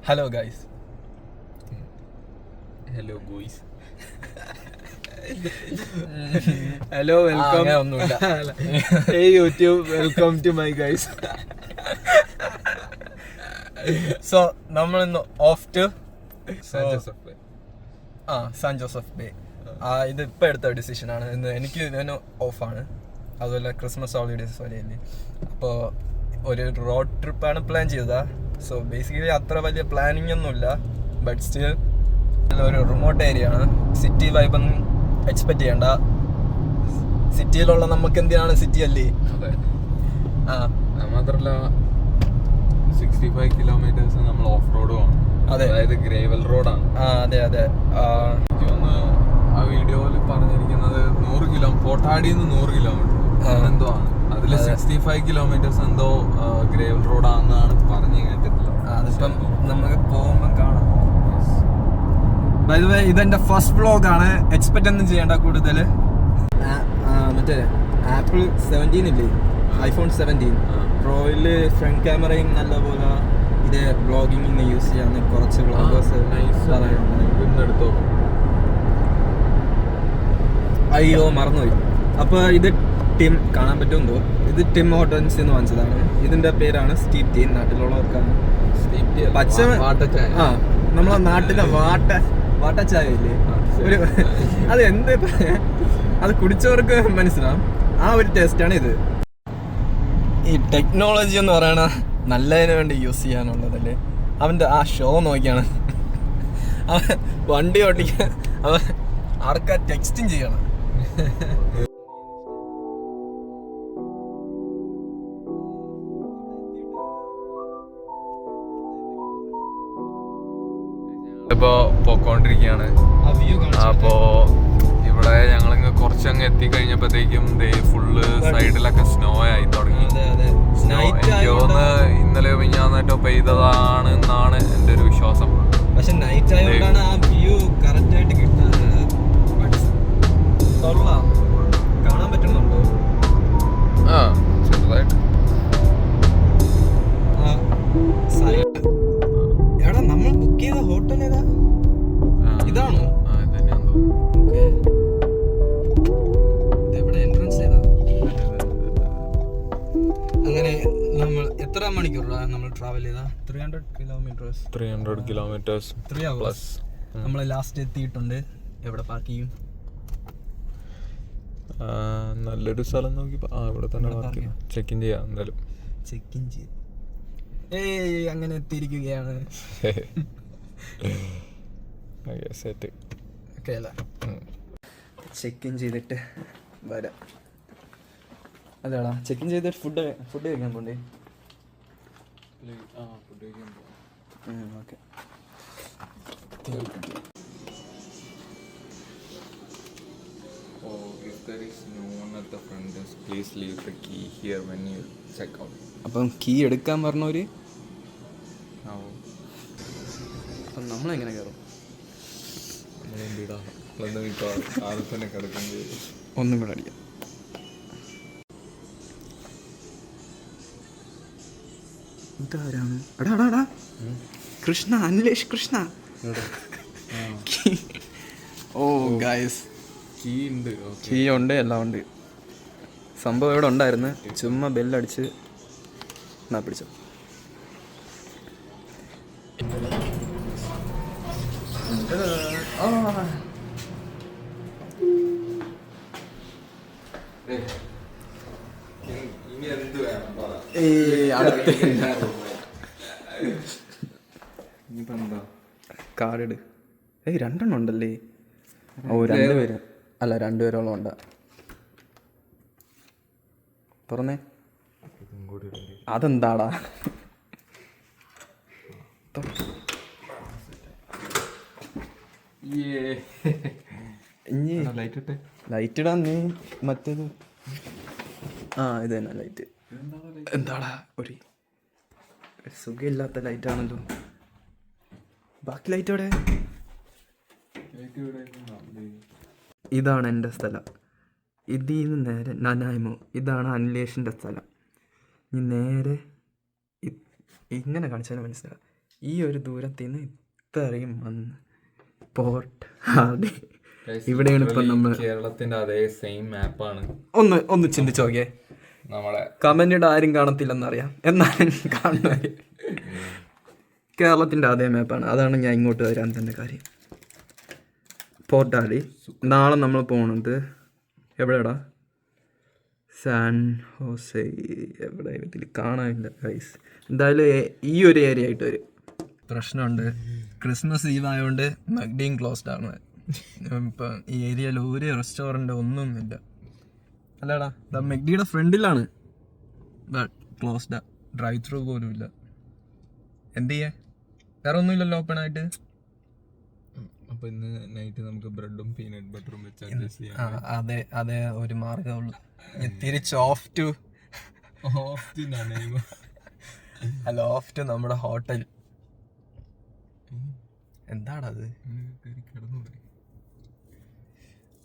Hello guys. Hello boys. Hello, welcome. ഒന്നുമില്ല. Hey YouTube, welcome to my guys. So നമ്മളിന്ന് off to San Joseph bay. ഇത് ഇപ്പം എടുത്ത ഡിസിഷനാണ്. ഇന്ന് എനിക്ക് ഇതിന് ഓഫാണ്. അതുപോലെ ക്രിസ്മസ് ഹോളിഡേയ്സ് വരെയല്ലേ. അപ്പോൾ ഒരു റോഡ് ട്രിപ്പാണ് പ്ലാൻ ചെയ്തത്. സോ ബേസിക്കലി അത്ര വലിയ പ്ലാനിങ് ഒന്നുമില്ല, ബട്ട് സ്റ്റിൽ ഒരു റിമോട്ട് ഏരിയ ആണ്. സിറ്റി വൈബൊന്നും എക്സ്പെക്ട് ചെയ്യണ്ട. സിറ്റിയിലുള്ള നമുക്ക് എന്തിനാണ് സിറ്റി അല്ലേ. മാത്രല്ല 65 കിലോമീറ്റേഴ്സ് നമ്മൾ ഓഫ് റോഡ് പോകണം. അതായത് ഗ്രേവൽ റോഡാണ്. അതെ. എനിക്ക് തോന്നുന്നു ആ വീഡിയോയിൽ പറഞ്ഞിരിക്കുന്നത് 100 കിലോമീറ്റർ, കോട്ടാടിന്ന് 100 കിലോമീറ്റർ എന്തോ ആണ്. അതിൽ 65 കിലോമീറ്റേഴ്സ് എന്തോ ഗ്രേവൽ റോഡാണെന്നാണ് പറഞ്ഞു കേട്ടിട്ടില്ല. അതിപ്പം നമുക്ക് പോകുമ്പോൾ കാണാം. ബൈ ദ വേ, ഇതെന്റെ ഫസ്റ്റ് വ്ളോഗാണ്. എക്സ്പെക്ട് ഒന്നും ചെയ്യേണ്ട കൂടുതൽ. മറ്റേ ആപ്പിൾ 17 ഇല്ലേ, iPhone 17 പ്രോയിൽ ഫ്രണ്ട് ക്യാമറയും നല്ലപോലെ ഇത് വ്ളോഗിങ്ങിന് യൂസ് ചെയ്യാന്ന് കുറച്ച് വ്ളോഗേഴ്സ് എടുത്തോ. അയ്യോ മറന്നുപോയി. അപ്പോൾ ഇത് ടിം കാണാൻ പറ്റുമെന്തോ. ഇത് ടിം ഹോട്ടൽസ് എന്ന് വാങ്ങിച്ചതാണ്. ഇതിന്റെ പേരാണ് സ്റ്റീപ് ടീ. നാട്ടിലുള്ളവർക്കാണ് പച്ച നമ്മളെ നാട്ടിലെ വാട്ടച്ചായ ഇല്ലേ, ഒരു അത് എന്ത് അത് കുടിച്ചവർക്ക് മനസ്സിലാവും. ആ ഒരു ടേസ്റ്റാണ് ഇത്. ഈ ടെക്നോളജി എന്ന് പറയണ നല്ലതിന് വേണ്ടി യൂസ് ചെയ്യാനുള്ളതല്ലേ. അവൻ്റെ ആ ഷോ നോക്കിയാണ് അവൻ വണ്ടി ഓട്ടിക്കാൻ അവൻ ആർക്കാ ടെക്സ്റ്റിങ് ചെയ്യണം. ഇപ്പോ പോയിക്കൊണ്ടിരിക്കുകയാണ്. അപ്പോ ഇവിടെ ഞങ്ങളിങ്ങ് കുറച്ചങ്ങ് എത്തിക്കഴിഞ്ഞപ്പോഴത്തേക്കും ഫുള്ള് സൈഡിലൊക്കെ സ്നോ ആയി തുടങ്ങി. എനിക്ക് തോന്നുന്നു ഇന്നലെ മിഞ്ഞാന്നേറ്റോ പെയ്തതാണ് എന്നാണ് എൻ്റെ ഒരു വിശ്വാസം. പക്ഷെ നൈറ്റ് ആയതുകൊണ്ടാണ് ആ വ്യൂ കറക്റ്റ് ആയിട്ട് കിട്ടാറ്. കാണാൻ പറ്റുന്നുണ്ടോ? ചെറുതായിട്ട്. എടാ, നമ്മൾ ബുക്ക് ചെയ്ത ഹോട്ടൽ ഏതാ? ഇതാണോ? അങ്ങനെ നമ്മൾ എത്ര മണിക്കൂറാണ് നമ്മൾ ട്രാവൽ ചെയ്ത? 300 കിലോമീറ്റേഴ്സ് 3 hours. നമ്മൾ ലാസ്റ്റ് എത്തിയിട്ടുണ്ട്. എവിടെ പാർക്ക് ചെയ്യും? നല്ലൊരു സ്ഥലം നോക്കി ഇവിടെ തന്നെ പാർക്ക് ചെയ്യാം. ചെക്ക് ഇൻ ചെയ്യാം. എന്തായാലും ചെക്ക് ഇൻ ചെയ്ത് അങ്ങനെ എത്തിയിരിക്കുകയാണ്. സെറ്റ് ഓക്കെ അല്ല, ചെക്ക് ഇൻ ചെയ്തിട്ട് വരാം. അതാടാ, ചെക്ക് ഇൻ ചെയ്തിട്ട് ഫുഡ് കഴിക്കാൻ പോണ്ടേ? ഓക്കെ. അപ്പം കീ എടുക്കാൻ പറഞ്ഞവര് അപ്പം നമ്മളെങ്ങനെ കയറും? ഒന്നും കൂടെ അടിക്കാം. ഇതാരാണ്? എടാ കൃഷ്ണ, അനിലേഷ് കൃഷ്ണ. ഓ ഗൈസ്, കീ ഉണ്ട്, എല്ലാം ഉണ്ട്. സംഭവം ഇവിടെ ഉണ്ടായിരുന്നു. ചുമ്മാ ബെല്ലടിച്ച് എന്നാ പിടിച്ചോ. കാർഡ് 2 ഉണ്ടല്ലേ? ഓ 2 പേര് അല്ല, 2 പേരോളം ഉണ്ടാ. തുറന്നേ. അതെന്താടാ? ലൈറ്റ് ഇടാൻ നീ മറ്റേത്. ഇത് തന്നെ ലൈറ്റ്. എന്താടാ ഒരു സുഖമില്ലാത്ത ലൈറ്റാണല്ലോ. ബാക്കി ലൈറ്റ് എവിടെ? ഇതാണ് എൻ്റെ സ്ഥലം. ഇതിൽ നിന്ന് നേരെ നനായ്മോ. ഇതാണ് അനിലേഷിൻ്റെ സ്ഥലം. ഇനി നേരെ ഇങ്ങനെ കാണിച്ചാലും മനസ്സിലാവും. ഈ ഒരു ദൂരത്തിൽ നിന്ന് ഇത്രയും വന്ന് പോർട്ട് ഹാർഡി ഇവിടെയാണ് ഇപ്പം നമ്മൾ. കേരളത്തിന്റെ അതേ സെയിം മാപ്പാണ്. ഒന്ന് ചിന്തിച്ചു നോക്കിയേ. നമ്മളെ കമന്റിയുടെ ആരും കാണത്തില്ലെന്നറിയാം, എന്നാലും കാണുന്ന കേരളത്തിന്റെ അതേ മാപ്പാണ്. അതാണ് ഞാൻ ഇങ്ങോട്ട് വരാൻ തന്നെ കാര്യം. Port Hardy. നാളെ നമ്മൾ പോണത് എവിടെടാ? San Jose. എവിടെ ഇതിൽ കാണാനില്ല ഗൈസ്. എന്തായാലും ഈ ഒരു ഏരിയ ആയിട്ട് വരും. പ്രശ്നമുണ്ട്, ക്രിസ്മസ് ഈവ് ആയതുകൊണ്ട് മക്ഡീം ക്ലോസ്ഡ് ആണ്. ഇപ്പം ഈ ഏരിയയിൽ ഒരു റെസ്റ്റോറൻറ്റ് ഒന്നുമില്ല. അല്ലടാ, മെക്ഡിയുടെ ഫ്രണ്ടിലാണ്, ബട്ട് ക്ലോസ്ഡ്. ഡ്രൈവ് ത്രൂ പോലും ഇല്ല. എന്ത് ചെയ്യാ? വേറെ ഒന്നുമില്ലല്ലോ ഓപ്പൺ ആയിട്ട്. അപ്പൊ ഇന്ന് നൈറ്റ് നമുക്ക് ബ്രെഡും പീനട്ട് ബട്ടറും വെച്ച് അഡ്ജസ്റ്റ് ചെയ്യാം. അതെ ഒരു മാർഗമുള്ളൂ. തിരിച്ച് ഓഫ് ടു നമ്മുടെ ഹോട്ടൽ. എന്താണത്?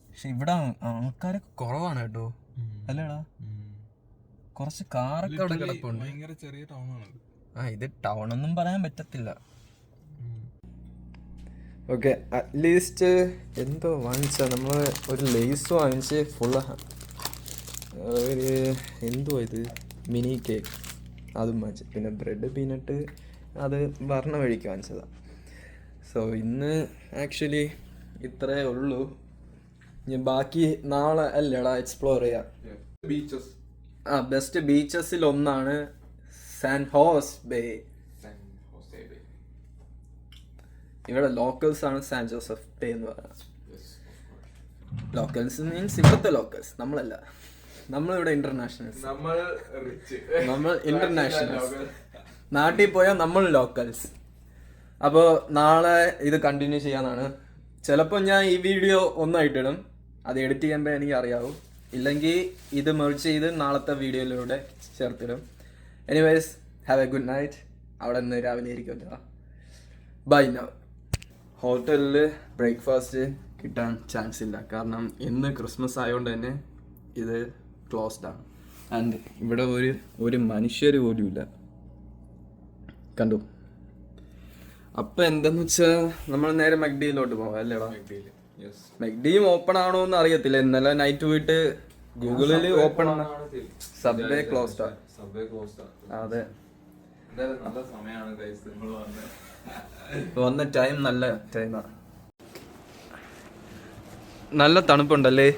പക്ഷെ ഇവിടെ ആൾക്കാരൊക്കെ കുറവാണ് കേട്ടോ, അല്ലേടാ? കുറച്ച് കാറൊക്കെ അവിടെ കിടപ്പുണ്ട്. ഭയങ്കര ചെറിയ ടൗൺ ആണ്. ഇത് ടൗൺ ഒന്നും പറയാൻ പറ്റത്തില്ല. ഓക്കെ, അറ്റ്ലീസ്റ്റ് എന്തോ വാങ്ങിച്ച നമ്മൾ ഒരു ലേസ് വാങ്ങിച്ച് ഫുള്ള് ഒരു എന്തുവാ ഇത് മിനി കേക്ക് അതും വാങ്ങിച്ചു. പിന്നെ ബ്രെഡ് പീനട്ട് അത് പറഞ്ഞ വഴിക്ക് വാങ്ങിച്ചതാണ്. സോ ഇന്ന് ആക്ച്വലി ഇത്രേ ഉള്ളൂ. ഇനി ബാക്കി നാളെ അല്ലേടാ എക്സ്പ്ലോർ ചെയ്യാം. ബീച്ചസ്. ബെസ്റ്റ് ബീച്ചസിൽ ഒന്നാണ് സാൻ ഹോസ് ബേ. ഇവിടെ ലോക്കൽസ് ആണ് സാൻ ജോസഫ് ബേ എന്ന് പറയുന്നത്. ലോക്കൽസ് മീൻസ് ഇവിടുത്തെ ലോക്കൽസ്, നമ്മളല്ല. നമ്മളിവിടെ ഇന്റർനാഷണൽസ്. നമ്മൾ ഇന്റർനാഷണൽസ്. നാട്ടിൽ പോയാൽ നമ്മൾ ലോക്കൽസ്. അപ്പോൾ നാളെ ഇത് കണ്ടിന്യൂ ചെയ്യാനാണ്. ചിലപ്പോൾ ഞാൻ ഈ വീഡിയോ ഒന്നായിട്ടിടും, അത് എഡിറ്റ് ചെയ്യുമ്പോൾ എനിക്ക് അറിയാവും. ഇല്ലെങ്കിൽ ഇത് മെർജ് ചെയ്ത് നാളത്തെ വീഡിയോയിലൂടെ ചേർത്തിടും. Anyways, have a good night. അവിടെ നിന്ന് രാവിലെ ആയിരിക്കുമല്ലോ. Bye now. ഹോട്ടലിൽ ബ്രേക്ക്ഫാസ്റ്റ് കിട്ടാൻ ചാൻസ് ഇല്ല, കാരണം ഇന്ന് ക്രിസ്മസ് ആയതുകൊണ്ട് തന്നെ ഇത് ക്ലോസ്ഡ് ആണ്. ആൻഡ് ഇവിടെ ഒരു മനുഷ്യർ പോലും ഇല്ല. കണ്ടു. അപ്പം എന്തെന്ന് വെച്ചാൽ നമ്മൾ നേരെ മക്ഡിയിലോട്ട് പോവാം അല്ലേടാ? മക്ഡിയും ഓപ്പൺ ആണോ എന്ന് അറിയത്തില്ല. ഇന്നലെ നൈറ്റ് പോയിട്ട് ഗൂഗിളിൽ ഓപ്പൺ ആണ്. സബ്വേ ക്ലോസ്ഡ് ആണ്. അതെ, നല്ല സമയമാണ് വന്ന ടൈം നല്ല ടൈമാണ്. നല്ല തണുപ്പുണ്ടല്ലേ?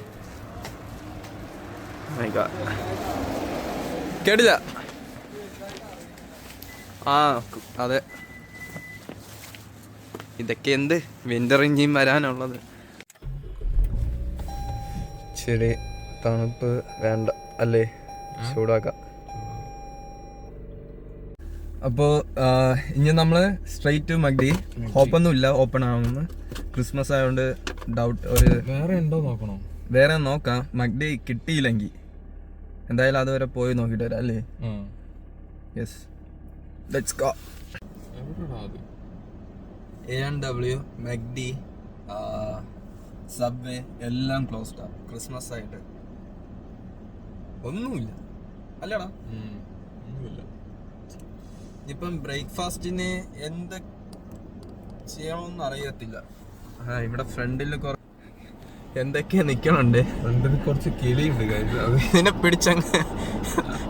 കേട്ടില്ല. അതെ, ഇതൊക്കെ എന്ത് വിന്റർ ഇഞ്ചിയും വരാനുള്ളത്. ശരി, തണുപ്പ് വേണ്ട അല്ലേ? ചൂടാക്കാം. അപ്പോൾ ഇനി നമ്മൾ സ്ട്രൈറ്റ് ടു മക്ഡി. ഹോപ്പൊന്നും ഇല്ല ഓപ്പൺ ആവുമെന്ന്. ക്രിസ്മസ് ആയതുകൊണ്ട് ഡൗട്ട്. വേറെ ഉണ്ടോ നോക്കണോ? വേറെ നോക്കാം. മക്ഡി കിട്ടിയില്ലെങ്കിൽ എന്തായാലും അതുവരെ പോയി നോക്കിയിട്ട് വരാം അല്ലേ? Yes, let's go. A&W, McD, Subway എല്ലാം ക്ലോസ്ഡ് ആണ് ക്രിസ്മസ് ആയിട്ട്. ഒന്നുമില്ല അല്ലടാ? ഒന്നുമില്ല. ഇപ്പം ബ്രേക്ക്ഫാസ്റ്റിന് എന്ത് ചെയ്യണമെന്ന് അറിയത്തില്ല. ഇവിടെ ഫ്രണ്ടിൽ എന്തൊക്കെയാ നിക്കണുണ്ട്. ഫ്രണ്ടിൽ കുറച്ച് കിളിയുണ്ട്. ഇതിനെ പിടിച്ചങ്ങ്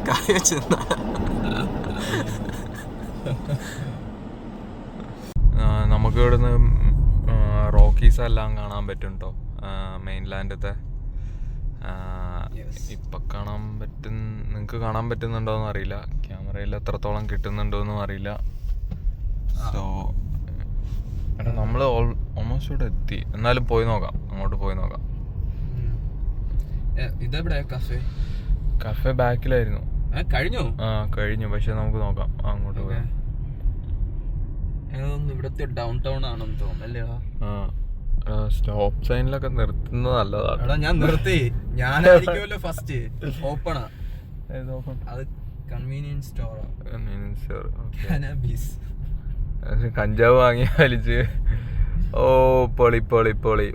കറി വെച്ച് നമുക്ക് ഇവിടുന്ന് റോക്കീസ് എല്ലാം കാണാൻ പറ്റും കേട്ടോ, മെയിൻലാൻഡത്തെ. ഇപ്പൊ കാണാൻ പറ്റും, നിങ്ങക്ക് കാണാൻ പറ്റുന്നുണ്ടോന്ന് അറിയില്ല. ക്യാമറയിൽ എത്രത്തോളം കിട്ടുന്നുണ്ടോന്നും അറിയില്ല. സോ നമ്മള് ഓൾമോസ്റ്റ് ഇവിടെ എത്തി. എന്നാലും പോയി നോക്കാം, അങ്ങോട്ട് പോയി നോക്കാം. ഇതെവിടെ കഫേ ബാക്കിലായിരുന്നു. കഴിഞ്ഞു? കഴിഞ്ഞു, പക്ഷെ നമുക്ക് നോക്കാം. അങ്ങോട്ട് പോകാം. ഇവിടത്തെ ഡൗൺ ടൗൺ ആണെന്ന് തോന്നുന്നല്ലേ? സ്റ്റോപ്പ് സൈനിലൊക്കെ നിർത്തുന്നത് നല്ലതാണ്. ഞാൻ നിർത്തി. ഞാനായിരിക്കുമല്ലോ ഫസ്റ്റ് ഓപ്പണാ. അത് കൺവീനിയൻസ് സ്റ്റോറാ. കഞ്ചാവ് വാങ്ങി വലിച്ച്. ഓ പൊളി പൊളി പൊളി.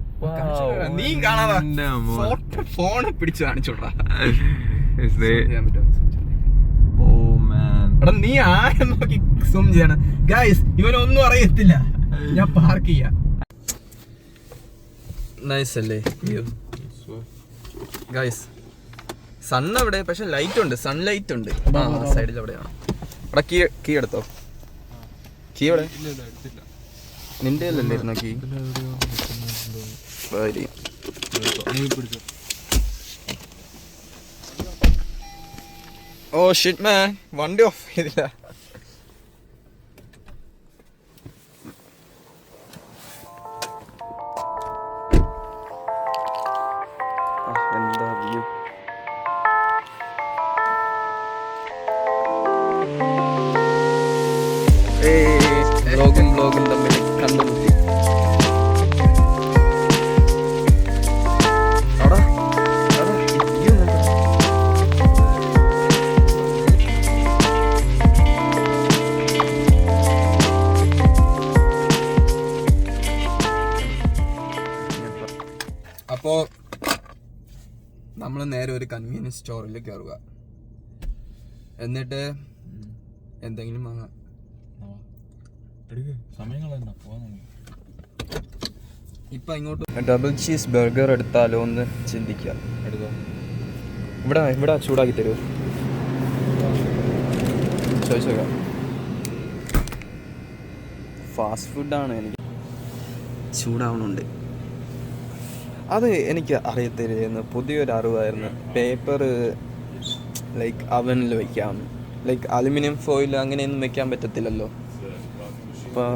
നീ കാണാതെ ഫോണ് പിടിച്ച് കാണിച്ചോടാ. എടാ നീ ആരെ നോക്കി സൂം ചെയ്യണം ഗൈസ്, ഇവനൊന്നും അറിയത്തില്ല. ഞാൻ പാർക്ക് ചെയ്യാം. നൈസ് അല്ലേ ഗൈസ്? സൺ അവിടെ, പക്ഷെ ലൈറ്റ് ഉണ്ട്, സൺലൈറ്റ് ഉണ്ട് സൈഡിൽ എവിടെയാണ്. എടാ കീ എടുത്തോ? കീ എവിടെ? നിന്റെ അല്ലായിരുന്നോ കീ? ഓ ഷിറ്റ് മാൻ, വണ്ടി ഓഫ് ചെയ്തില്ല. എന്താ വ്യൂ. ബ്ലോഗും തമ്മിൽ കണ്ടുമുട്ടി. അപ്പോ നമ്മൾ നേരെ ഒരു കൺവീനിയൻസ് സ്റ്റോറിൽ കയറുക, എന്നിട്ട് എന്തെങ്കിലും വാങ്ങാം. ഇപ്പൊ ഇങ്ങോട്ട് ഡബിൾ ചീസ് ബർഗർ എടുത്താലോ എന്ന് ചിന്തിക്കുക. ഇവിടെ ചൂടാക്കി തരുമോ ചോദിച്ചോക്കാം. ഫാസ്റ്റ് ഫുഡാണ്, എനിക്ക് ചൂടാവുന്നുണ്ട്. അത് എനിക്ക് അറിയത്തില്ലായിരുന്നു, പുതിയൊരു അറിവായിരുന്നു. പേപ്പർ ലൈക്ക് അവനിൽ വയ്ക്കാം, ലൈക്ക് അലുമിനിയം ഫോയിൽ അങ്ങനെയൊന്നും വെക്കാൻ പറ്റത്തില്ലല്ലോ. അപ്പോൾ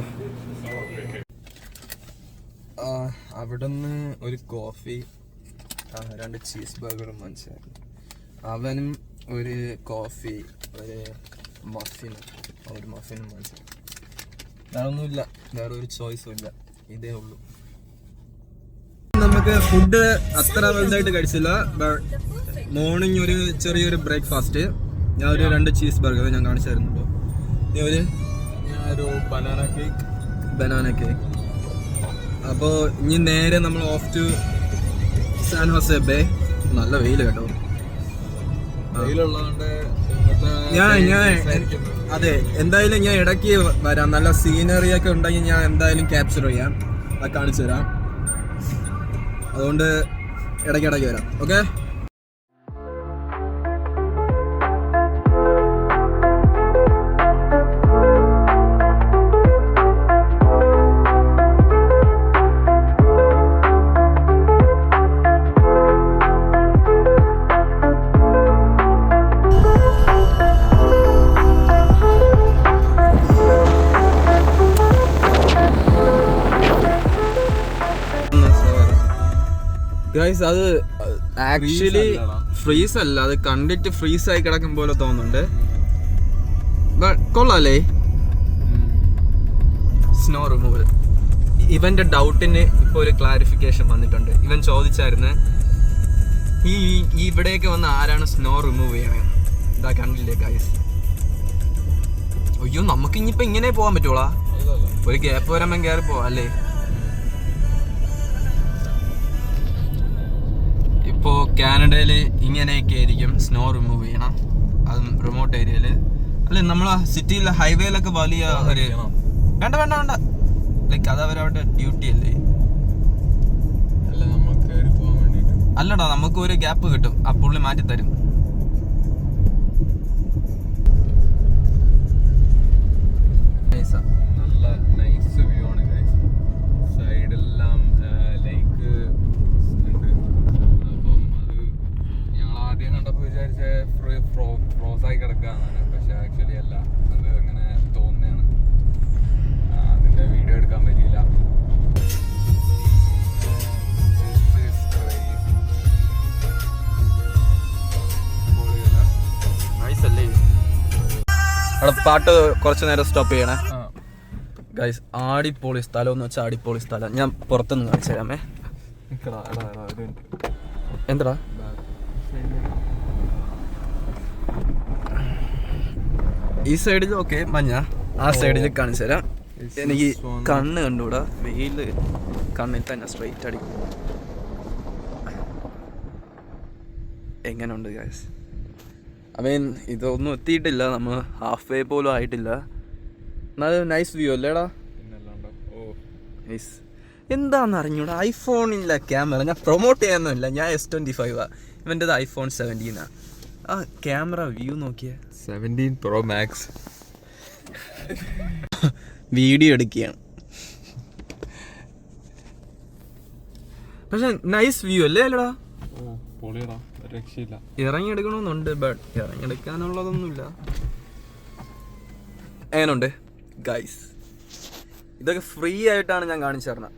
അവിടെ നിന്ന് ഒരു കോഫി, 2 ചീസ് ബർഗറും മനസ്സിലായിരുന്നു. അവനും ഒരു കോഫി, ഒരു മഫിനും മനസ്സിലായി. വേറൊന്നുമില്ല, വേറെ ഒരു ചോയ്സും ഇല്ല, ഇതേ ഉള്ളൂ. നമുക്ക് ഫുഡ് അത്ര വലുതായിട്ട് കഴിച്ചില്ല. മോർണിംഗ് ഒരു ചെറിയൊരു ബ്രേക്ക്ഫാസ്റ്റ്. ഞാൻ ഒരു 2 ചീസ് ബർഗർ ഞാൻ കാണിച്ചു തരുന്നുണ്ടോ? ഒരു ബനാന കേക്ക്. അപ്പോൾ ഇനി നേരെ നമ്മൾ of to San Jose bay. നല്ല വെയിൽ കേട്ടോ. അതെ, എന്തായാലും ഞാൻ ഇടയ്ക്ക് വരാം. നല്ല സീനറി ഒക്കെ ഉണ്ടെങ്കിൽ ഞാൻ എന്തായാലും ക്യാപ്ചർ ചെയ്യാം, അത് കാണിച്ചു തരാം. അതുകൊണ്ട് ഇടയ്ക്കിടയ്ക്ക് വരാം. ഓക്കെ. ഗൈസ്, അത് ആക്ച്വലി ഫ്രീസ് അല്ല, അത് കണ്ടിട്ട് ഫ്രീസ് ആയി കിടക്കും പോലെ തോന്നുന്നുണ്ട്. കൊള്ളാല്ലേ? Snow removal. ഇവന്റെ ഡൗട്ടിന് ഇപ്പോൾ ഒരു ക്ലാരിഫിക്കേഷൻ വന്നിട്ടുണ്ട്. ഇവൻ ചോദിച്ചായിരുന്നു ഈ ഇവിടേക്ക് വന്ന് ആരാണ് സ്നോ റിമൂവ് ചെയ്യണേ. ഇതാ കണ്ടില്ലേ ഗൈസ്? അയ്യോ, നമുക്ക് ഇനിയിപ്പോ ഇങ്ങനെ പോകാൻ പറ്റൂളാ? ഒരു ഗ്യാപ്പ് വരുമ്പോ കയറി പോവാ അല്ലേ? ഇപ്പോൾ കാനഡയിൽ ഇങ്ങനെയൊക്കെ ആയിരിക്കും സ്നോ റിമൂവ് ചെയ്യണം, അതും റിമോട്ട് ഏരിയയിൽ. അല്ലെ, നമ്മളെ സിറ്റിയിലെ ഹൈവേയിലൊക്കെ വലിയ ഒരു വേണ്ട ലൈക്ക് അത് അവരവരുടെ ഡ്യൂട്ടി അല്ലേ? അല്ലടാ, നമുക്ക് ഒരു ഗ്യാപ്പ് കിട്ടും, ആ പുള്ളി മാറ്റി തരും. നല്ല നൈസ് വ്യൂ ആണ് ഗൈസ്. സൈഡെല്ലാം ലേക്ക് ഉണ്ട്. അപ്പം അത് ഞങ്ങൾ ആദ്യം കണ്ടപ്പോൾ വിചാരിച്ച ഫ്രോസ് ആയി കിടക്കാന്നാണ്, പക്ഷെ ആക്ച്വലി അല്ല, അത് അങ്ങനെ തോന്നുന്നതാണ്. അതിന്റെ വീഡിയോ എടുക്കാൻ പറ്റിയില്ല. അവിടെ പാട്ട് കുറച്ച് നേരം സ്റ്റോപ്പ് ചെയ്യണേ ഗൈസ്. ആടിപ്പൊളി സ്ഥലം എന്ന് വെച്ചാൽ അടിപൊളി സ്ഥലം. ഞാൻ പുറത്തുനിന്ന് കാണിച്ചു തരാമേ. എന്താ ഈ സൈഡിൽ ഓക്കെ മഞ്ഞ, ആ സൈഡിൽ കാണിച്ചു തരാം. എനിക്ക് കണ്ണ് കണ്ടുകൂടാ, വെയില് കണ്ണിൽ തന്നെ സ്ട്രൈറ്റ് അടിക്കും. എങ്ങനെയുണ്ട് ഗൈസ്? ഐ മീൻ ഇതൊന്നും എത്തിയിട്ടില്ല, നമ്മൾ ഹാഫ് വേ പോലും ആയിട്ടില്ല. എന്നാലും നൈസ് വ്യൂ അല്ലേടാ. നൈസ്. എന്താണെന്ന് അറിഞ്ഞൂടാ, ഐഫോണില്ല ക്യാമറ. ഞാൻ പ്രൊമോട്ട് ചെയ്യാനൊന്നുമില്ല, ഞാൻ S25 ഇവൻ്റെത് iPhone 17. ആ ക്യാമറ വ്യൂ നോക്കിയ 17 Pro Max വീഡിയോ എടുക്കുകയാണ്. പക്ഷെ നൈസ് വ്യൂ അല്ലേ അല്ലടാ. പൊളിയടാ, രക്ഷയില്ല. ഇറങ്ങിയെടുക്കണമെന്നുണ്ട്, ബട്ട് ഇറങ്ങിയെടുക്കാനുള്ളതൊന്നുമില്ല. എങ്ങനെയുണ്ട് ഗൈസ്? ഇതൊക്കെ ഫ്രീ ആയിട്ടാണ് ഞാൻ കാണിച്ചു തരണം.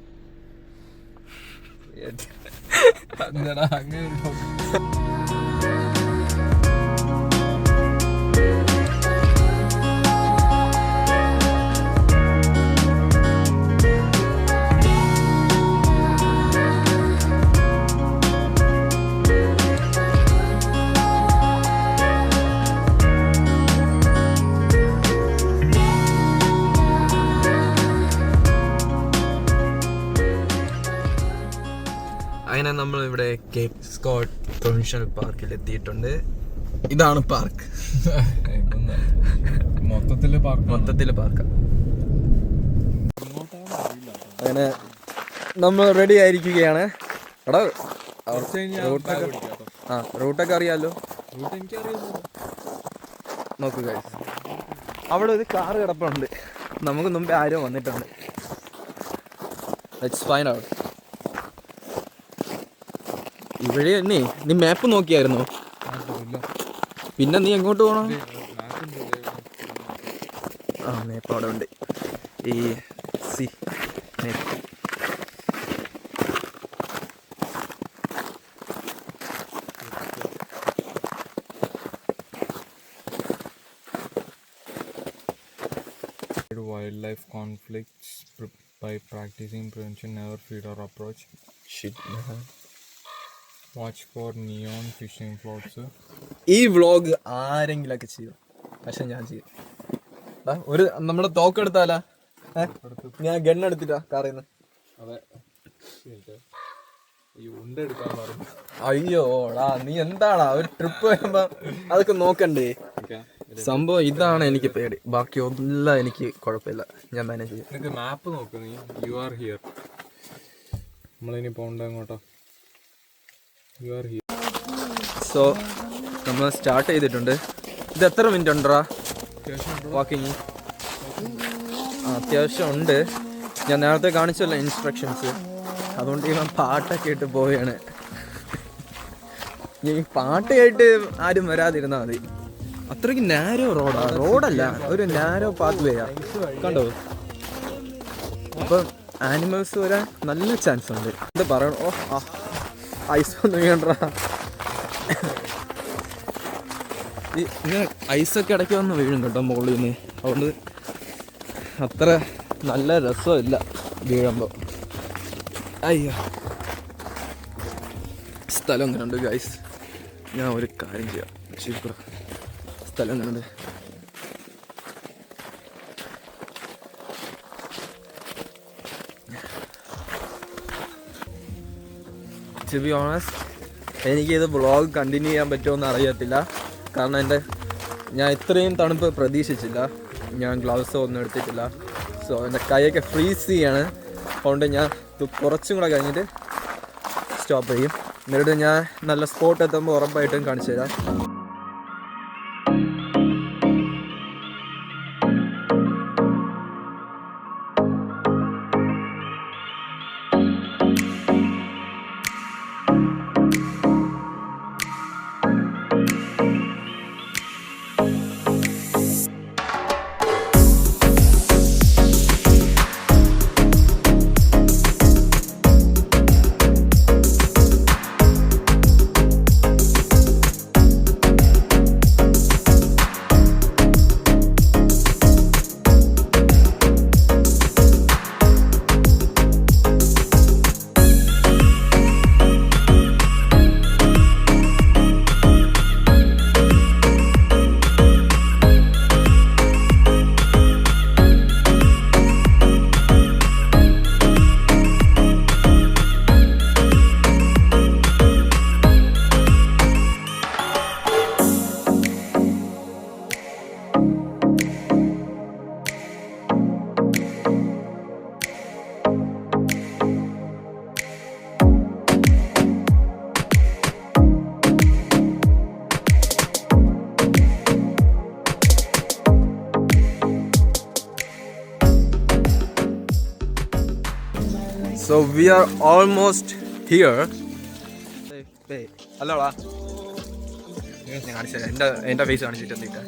അങ്ങനെ അങ്ങനെ നമ്മൾ ഇവിടെ കേപ്പ് സ്കോട്ട് പ്രൊവിൻഷ്യൽ പാർക്കിൽ എത്തിയിട്ടുണ്ട്. ഇതാണ് പാർക്ക്, മൊത്തത്തില് പാർക്ക്. അങ്ങനെ നമ്മൾ റെഡി ആയിരിക്കുകയാണ്. എടാ റൂട്ടൊക്കെ അറിയാലോ. നോക്കുക, അവിടെ ഒരു കാറ് കിടപ്പുണ്ട്. നമുക്ക് മുമ്പേ ആരോ വന്നിട്ടുണ്ട്. Let's find out. ഇവിടെ തന്നെ. നീ മാപ്പ് നോക്കിയായിരുന്നോ? പിന്നെ നീ എങ്ങോട്ട് പോകണം? ആ മാപ്പ് അവിടെ ഉണ്ട്. ഈ C map. wildlife conflicts by practicing prevention, never feed or approach. Shit. Watch for neon fishing floats. ഈ വ്ളോഗ് ആരെങ്കിലൊക്കെ ചെയ്യും, പക്ഷെ ഞാൻ ചെയ്യും. ഒരു നമ്മുടെ തോക്കെടുത്താലാ? ഞാൻ ഗണ്ണെടുത്തിട്ടാ കാറിന്ന്. അയ്യോടാ, നീ എന്താടാ ഒരു ട്രിപ്പ് വരുമ്പോ അതൊക്കെ നോക്കണ്ടേ? സംഭവം ഇതാണ് എനിക്ക് പേടി, ബാക്കി ഒന്നും എനിക്ക് കുഴപ്പമില്ല, ഞാൻ മാനേജ് ചെയ്യും. മാപ്പ് നോക്ക് നീ. You are here. നമ്മളിനി പോകണ്ട എങ്ങോട്ടാ? You are here. സോ നമ്മൾ സ്റ്റാർട്ട് ചെയ്തിട്ടുണ്ട്. ഇത് എത്ര മിനിറ്റ് ഉണ്ടോ വാക്കിങ്? അത്യാവശ്യം ഉണ്ട്. ഞാൻ നേരത്തെ കാണിച്ചല്ലോ ഇൻസ്ട്രക്ഷൻസ്, അതുകൊണ്ട് ഇവൻ പാട്ടൊക്കെ ഇട്ട് പോവുകയാണ്. ഈ പാട്ട് കേട്ട് ആരും വരാതിരുന്നാൽ മതി. അത്രയ്ക്ക് നാരോ റോഡല്ല, ഒരു നാരോ പാത്ത് വേയാ. കണ്ടോ? അപ്പം ആനിമൽസ് വരാൻ നല്ല ചാൻസ് ഉണ്ട്. എന്താ പറയണോ? ഓ ഐസ് ഒന്നും വീണ്ടാ. ഇങ്ങനെ ഐസൊക്കെ ഇടയ്ക്ക് വന്ന് വീഴും കേട്ടോ മുകളിൽ നിന്ന്. അതുകൊണ്ട് അത്ര നല്ല രസമില്ല വീഴുമ്പോൾ. അയ്യോ, സ്ഥലം എങ്ങനെയുണ്ട് ഗൈസ്? ഞാൻ ഒരു കാര്യം ചെയ്യാം. ശരിക്കും സ്ഥലം എങ്ങനെയുണ്ട്? ടു ബി ഓണസ്റ്റ്, എനിക്കിത് വ്ളോഗ് കണ്ടിന്യൂ ചെയ്യാൻ പറ്റുമോയെന്ന് അറിയത്തില്ല. കാരണം ഞാൻ ഇത്രയും തണുപ്പ് പ്രതീക്ഷിച്ചില്ല. ഞാൻ ഗ്ലൗസ് ഒന്നും എടുത്തിട്ടില്ല. സോ എൻ്റെ കൈയൊക്കെ ഫ്രീസ് ചെയ്യാണ്. അതുകൊണ്ട് ഞാൻ കുറച്ചും കൂടെ കഴിഞ്ഞിട്ട് സ്റ്റോപ്പ് ചെയ്യും. എന്നിട്ട് ഞാൻ നല്ല സ്പോട്ട് എത്തുമ്പോൾ ഉറപ്പായിട്ടും കാണിച്ചു തരാം. So we are almost here. അല്ലോടാ ഞാൻ കാണിച്ചത് എൻ്റെ ഫേസ് കാണിച്ചിട്ട് എത്തിയിട്ട്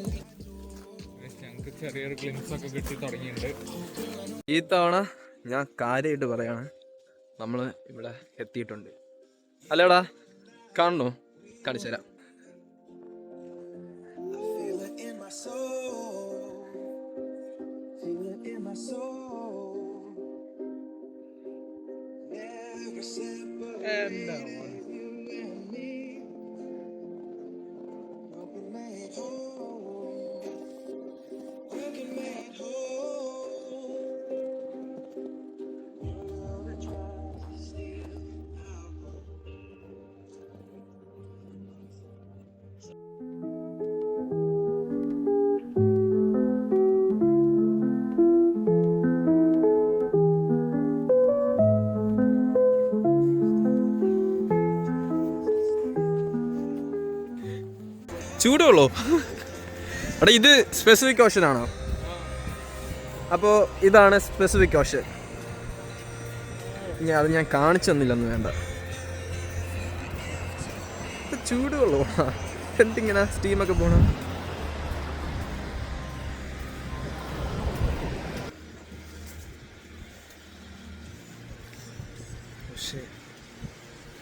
ഞങ്ങൾക്ക് ചെറിയൊരു ഗ്ലിംസ് ഒക്കെ കിട്ടി തുടങ്ങിയിട്ടുണ്ട്. ഈ തവണ ഞാൻ കാര്യമായിട്ട് പറയാണ്, നമ്മൾ ഇവിടെ എത്തിയിട്ടുണ്ട്. അല്ലേടാ കാണണോ? കാണിച്ചു തരാം. ചൂടുള്ളൂ. എടാ ഇത് സ്പെസിഫിക് ഓഷൻ ആണോ? അപ്പോൾ ഇതാണ് സ്പെസിഫിക് ഓഷൻ. അത് ഞാൻ കാണിച്ചു തന്നില്ലെന്ന് വേണ്ട. ചൂടുള്ളൂ. എന്തിങ്ങനെ സ്റ്റീമൊക്കെ പോണം. പക്ഷേ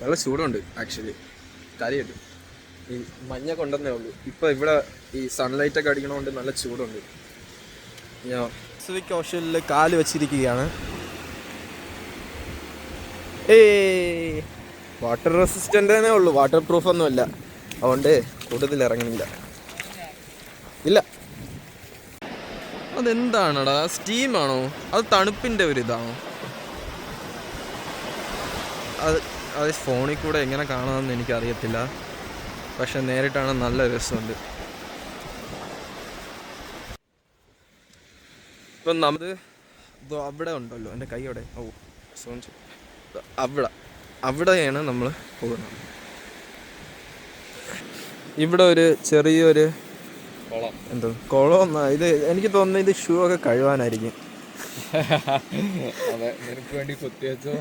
നല്ല ചൂടുണ്ട് ആക്ച്വലി. കാര്യമായിട്ട് ഈ മഞ്ഞ കൊണ്ടുവന്നേ ഉള്ളൂ. ഇപ്പം ഇവിടെ ഈ സൺലൈറ്റ് ഒക്കെ അടിക്കണോണ്ട് നല്ല ചൂടുണ്ട്. ഞാൻ പസഫിക് ഓഷനിൽ കാല് വെച്ചിരിക്കുകയാണ്. വാട്ടർ റെസിസ്റ്റൻ്റ് തന്നെ ഉള്ളൂ, വാട്ടർ പ്രൂഫ് ഒന്നുമല്ല. അതുകൊണ്ട് കൂടുതൽ ഇറങ്ങണില്ല. ഇല്ല, അതെന്താണടാ? സ്റ്റീമാണോ? അത് തണുപ്പിൻ്റെ ഒരു ഇതാണോ? അത് ഫോണിൽ കൂടെ എങ്ങനെ കാണാമെന്ന് എനിക്കറിയത്തില്ല. പക്ഷെ നേരിട്ടാണ് നല്ല രസമുണ്ട്. ഇപ്പം നമ്മൾ അവിടെ ഉണ്ടല്ലോ, എൻ്റെ കൈ അവിടെ. അവിടെയാണ് നമ്മൾ പോകുന്നത്. ഇവിടെ ഒരു ചെറിയൊരു എന്തോ കുളം. ഇത് എനിക്ക് തോന്നുന്നത് ഇത് ഷൂ ഒക്കെ കഴുകാനായിരിക്കും. അതെ, നിനക്ക് വേണ്ടി കുത്തിവെച്ചോ.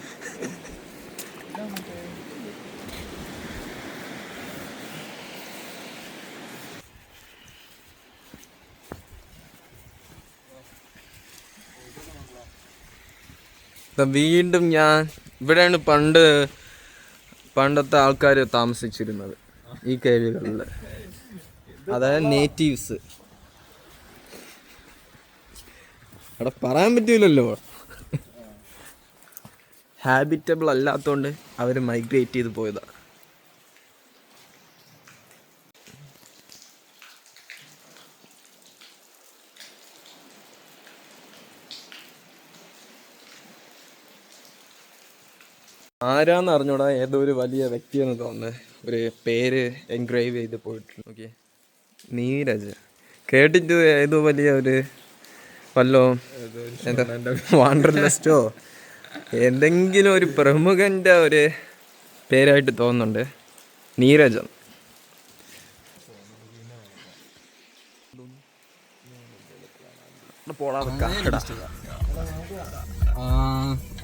വീണ്ടും ഞാൻ ഇവിടെയാണ് പണ്ടത്തെ ആൾക്കാർ താമസിച്ചിരുന്നത്, ഈ കേവികളിൽ. അതായത് നേറ്റീവ്സ്. അവിടെ പറയാൻ പറ്റൂലല്ലോ, ഹാബിറ്റബിൾ അല്ലാത്തതുകൊണ്ട് അവർ മൈഗ്രേറ്റ് ചെയ്ത് പോയതാണ്. ആരാന്ന് അറിഞ്ഞൂടാ, ഏതോ ഒരു വലിയ വ്യക്തിയെന്ന് തോന്നുന്നത്. ഒരു പേര് എൻഗ്രേവ് ചെയ്ത് പോയിട്ടുണ്ട്. ഓക്കെ, നീരജ്. കേട്ടിട്ട് ഏതോ വലിയ ഒരു വല്ലോ എന്താ വാണ്ടർലിസ്റ്റോ എന്തെങ്കിലും ഒരു പ്രമുഖൻ്റെ ഒരു പേരായിട്ട് തോന്നുന്നുണ്ട്. നീരജൻ.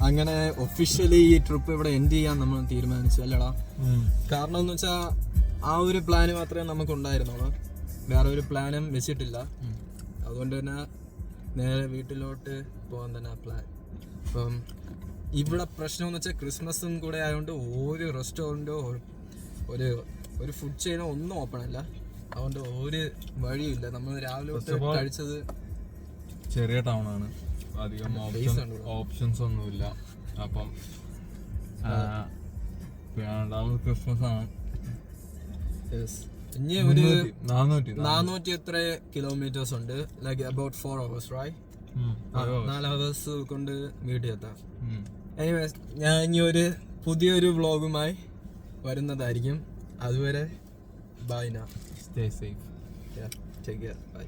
അങ്ങനെ ഒഫീഷ്യലി ഈ ട്രിപ്പ് ഇവിടെ എൻഡ് ചെയ്യാൻ നമ്മൾ തീരുമാനിച്ചു അല്ലടാ. കാരണം എന്ന് വെച്ചാൽ ആ ഒരു പ്ലാന് മാത്രമേ നമുക്ക് ഉണ്ടായിരുന്നുള്ളൂ, വേറെ ഒരു പ്ലാനും വെച്ചിട്ടില്ല. അതുകൊണ്ട് തന്നെ നേരെ വീട്ടിലോട്ട് പോകാൻ തന്നെ പ്ലാൻ. അപ്പം ഇവിടെ പ്രശ്നമെന്ന് വെച്ചാൽ ക്രിസ്മസും കൂടെ ആയതുകൊണ്ട് ഒരു റെസ്റ്റോറൻറ്റോ ഒരു ഫുഡ് ചെയിനോ ഒന്നും ഓപ്പൺ അല്ല. അതുകൊണ്ട് ഒരു വഴിയില്ല. നമ്മൾ രാവിലെ കഴിച്ചത് ചെറിയ ടൗൺ ആണ്, അധികം ഓപ്ഷൻസ് ഒന്നുമില്ല. അപ്പം ക്രിസ്മസ് ആണ്. ഇനി ഒരു 400 എത്ര കിലോമീറ്റേഴ്സ് ഉണ്ട്, like about 4 hours, right? 4 hours കൊണ്ട് വീട്ടിൽ എത്താം. എനിവേസ്, ഞാൻ ഇനി ഒരു പുതിയൊരു വ്ളോഗുമായി വരുന്നതായിരിക്കും. അതുവരെ ബൈ. നാ stay safe. Take care. By.